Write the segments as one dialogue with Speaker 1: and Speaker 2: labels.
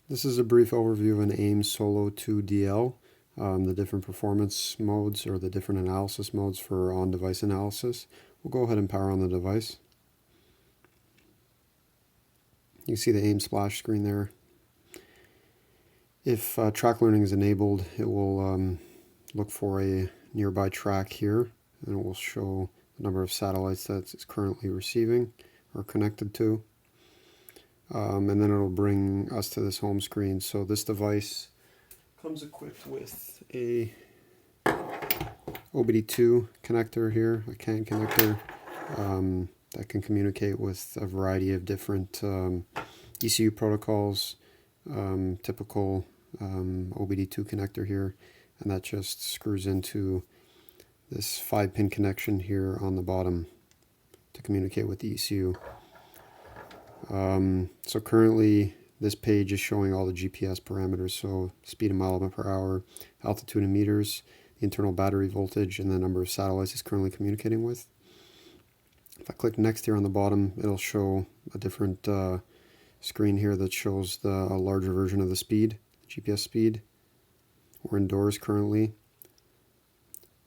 Speaker 1: This is a brief overview of an AiM SOLO2 DL, the different performance modes or the different analysis modes for on-device analysis. We'll go ahead and power on the device. You can see the AiM splash screen there. If track learning is enabled, it will look for a nearby track here, and it will show the number of satellites that it's currently receiving or connected to. And then it'll bring us to this home screen. So this device comes equipped with a OBD2 connector here, a CAN connector that can communicate with a variety of different ECU protocols, typical OBD2 connector here, and that just screws into this 5-pin connection here on the bottom to communicate with the ECU. So currently this page is showing all the GPS parameters, so speed in mile per hour, altitude in meters, the internal battery voltage, and the number of satellites it's currently communicating with. If I click next here on the bottom, it'll show a different screen here that shows a larger version of the speed, GPS speed. We're indoors currently.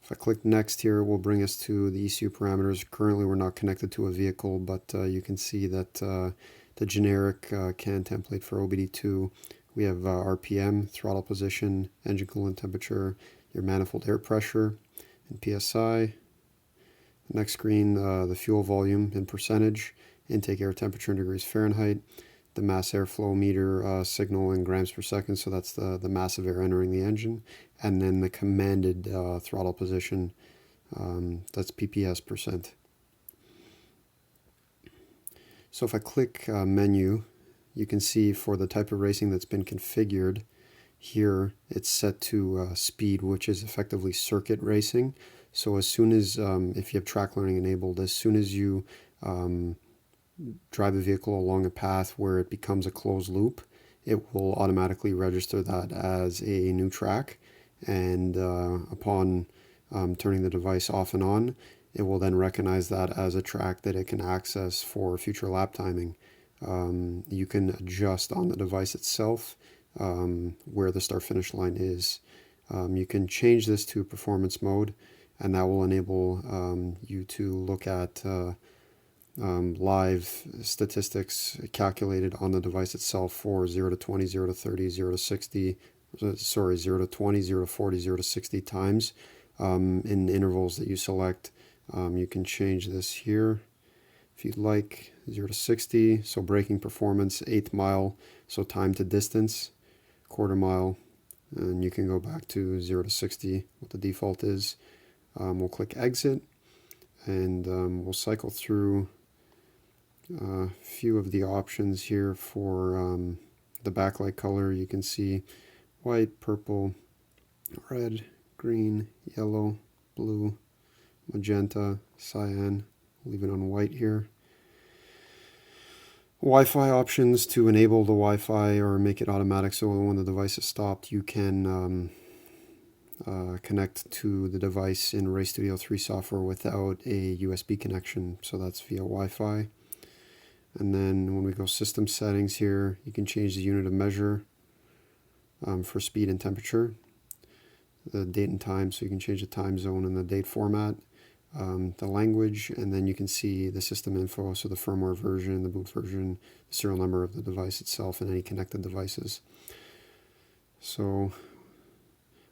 Speaker 1: If I click next here, it will bring us to the ECU parameters. Currently we're not connected to a vehicle, but you can see that the generic CAN template for OBD2, we have RPM, throttle position, engine coolant temperature, your manifold air pressure, and PSI. Next screen, the fuel volume in percentage, intake air temperature in degrees Fahrenheit, the mass airflow meter signal in grams per second, so that's the mass of air entering the engine, and then the commanded throttle position, that's PPS percent. So if I click menu, you can see for the type of racing that's been configured here, it's set to speed, which is effectively circuit racing. So as soon as, if you have track learning enabled, as soon as you drive the vehicle along a path where it becomes a closed loop, it will automatically register that as a new track, and upon turning the device off and on, it will then recognize that as a track that it can access for future lap timing. You can adjust on the device itself where the start-finish line is. You can change this to performance mode, and that will enable you to look at live statistics calculated on the device itself for 0 to 20, 0 to 30, 0 to 60, 0 to 20, 0 to 40, 0 to 60 times in intervals that you select. You can change this here if you'd like, 0 to 60, so braking performance, 1/8 mile, so time to distance, 1/4 mile, and you can go back to 0 to 60, what the default is. We'll click exit, and we'll cycle through a few of the options here for the backlight color. You can see white, purple, red, green, yellow, blue, magenta, cyan. Leave it on white here. Wi-Fi options to enable the Wi-Fi or make it automatic, so when the device is stopped you can connect to the device in RayStudio 3 software without a USB connection, so that's via Wi-Fi. And then when we go system settings here, you can change the unit of measure for speed and temperature, the date and time, so you can change the time zone and the date format, the language, and then you can see the system info, so the firmware version, the boot version, the serial number of the device itself, and any connected devices. So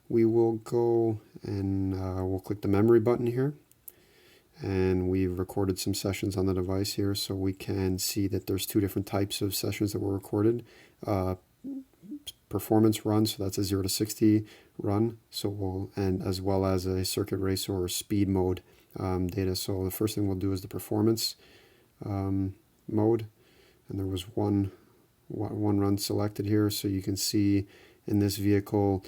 Speaker 1: we will go and we'll click the memory button here, and we've recorded some sessions on the device here, so we can see that there's 2 different types of sessions that were recorded. Performance run, so that's a 0 to 60 run, so and as well as a circuit race or speed mode data. So the first thing we'll do is the performance mode, and there was one run selected here, so you can see in this vehicle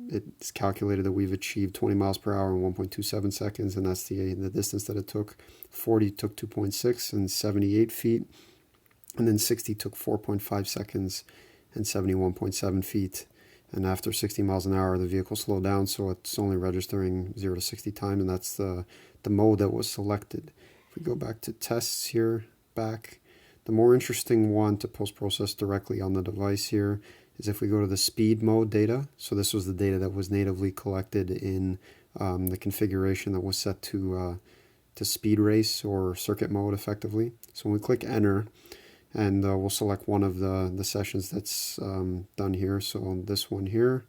Speaker 1: it's calculated that we've achieved 20 miles per hour in 1.27 seconds, and that's the distance that it took. 40 took 2.6 and 78 feet, and then 60 took 4.5 seconds and 71.7 feet. And after 60 miles an hour, the vehicle slowed down, so it's only registering 0 to 60 time, and that's the mode that was selected. If we go back to tests here, back, The more interesting one to post-process directly on the device here is if we go to the speed mode data. So this was the data that was natively collected in the configuration that was set to speed race or circuit mode effectively. So when we click enter, and we'll select one of the sessions that's done here. So this one here,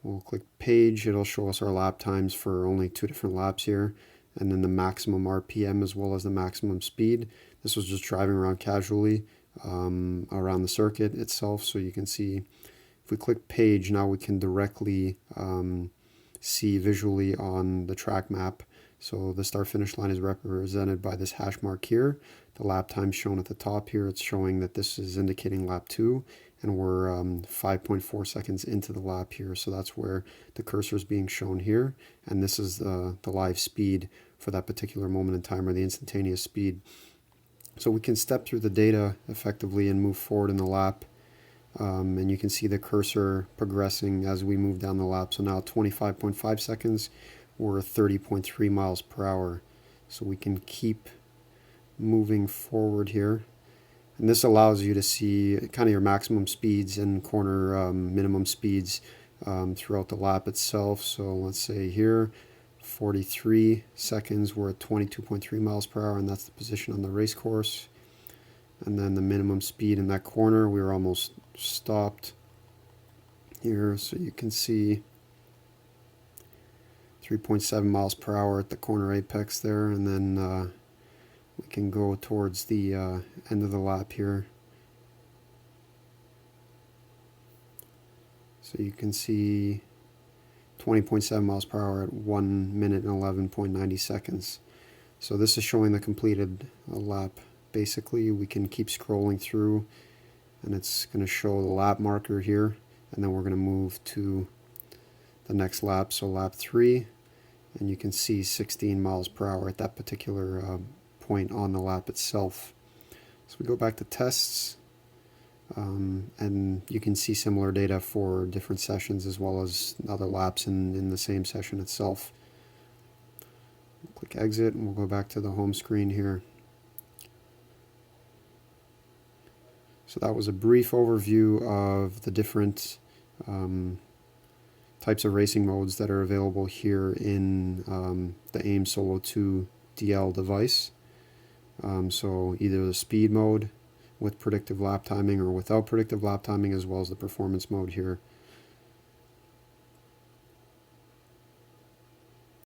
Speaker 1: we'll click page. It'll show us our lap times for only 2 different laps here, and then the maximum RPM as well as the maximum speed. This was just driving around casually around the circuit itself. So you can see if we click page, now we can directly see visually on the track map. So the start finish line is represented by this hash mark here. The lap time shown at the top here, it's showing that this is indicating lap 2, and we're 5.4 seconds into the lap here. So that's where the cursor is being shown here, and this is the live speed for that particular moment in time, or the instantaneous speed. So we can step through the data effectively and move forward in the lap. And you can see the cursor progressing as we move down the lap. So now 25.5 seconds, we're 30.3 miles per hour. So we can keep moving forward here. And this allows you to see kind of your maximum speeds and corner minimum speeds throughout the lap itself. So let's say here, 43 seconds, we're at 22.3 miles per hour, and that's the position on the race course. And then the minimum speed in that corner, we were almost stopped here, so you can see 3.7 miles per hour at the corner apex there, and then we can go towards the end of the lap here. So you can see 20.7 miles per hour at 1 minute and 11.90 seconds. So this is showing the completed lap. Basically, we can keep scrolling through, and it's going to show the lap marker here, and then we're going to move to the next lap, so lap 3, and you can see 16 miles per hour at that particular point on the lap itself. So we go back to tests, and you can see similar data for different sessions as well as other laps in the same session itself. Click exit, and we'll go back to the home screen here. So that was a brief overview of the different types of racing modes that are available here in the AiM SOLO2 DL device. So either the speed mode with predictive lap timing or without predictive lap timing, as well as the performance mode here.